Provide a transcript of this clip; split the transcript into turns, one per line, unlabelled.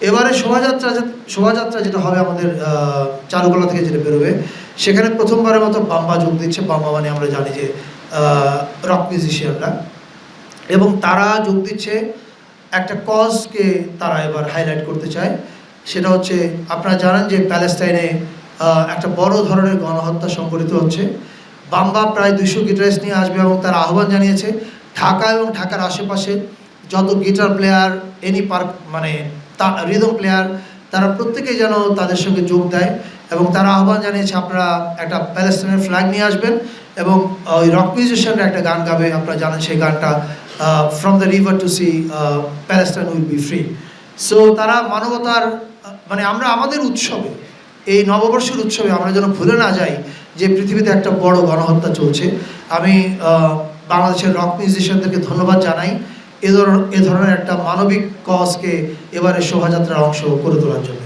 এবারে শোভাযাত্রা যেটা হবে আমাদের চারুকলা থেকে যেটা বেরোবে, সেখানে প্রথমবারের মতো বাম্বা যোগ দিচ্ছে। বাম্বা মানে আমরা জানি যে রক মিউজিশিয়ানরা, এবং তারা যোগ দিচ্ছে একটা কজকে তারা এবার হাইলাইট করতে চায়। সেটা হচ্ছে, আপনারা জানেন যে প্যালেস্টাইনে একটা বড় ধরনের গণহত্যা সংঘটিত হচ্ছে। বাম্বা প্রায় 200 গিটারিস্ট নিয়ে আসবে এবং তারা আহ্বান জানিয়েছে ঢাকা এবং ঢাকার আশেপাশে যত গিটার প্লেয়ার, এনি পার্ক মানে রিদম প্লেয়ার, তারা প্রত্যেকেই যেন তাদের সঙ্গে যোগ দেয়। এবং তারা আহ্বান জানিয়েছে আপনারা একটা প্যালেস্টাইনের ফ্ল্যাগ নিয়ে আসবেন এবং ওই রক মিউজিশিয়ানরা একটা গান গাবে। আপনারা জানেন সেই গানটা from the river to sea Palestine will be free. So তারা মানবতার মানে আমরা আমাদের উৎসবে, এই নববর্ষের উৎসবে আমরা যেন ভুলে না যাই যে পৃথিবীতে একটা বড় গণহত্যা চলছে। আমি বাংলাদেশের রক মিউজিশিয়ানদেরকে ধন্যবাদ জানাই এ ধরনের একটা মানবিক কজকে এবারে শোভাযাত্রার অংশ করে তোলার জন্য।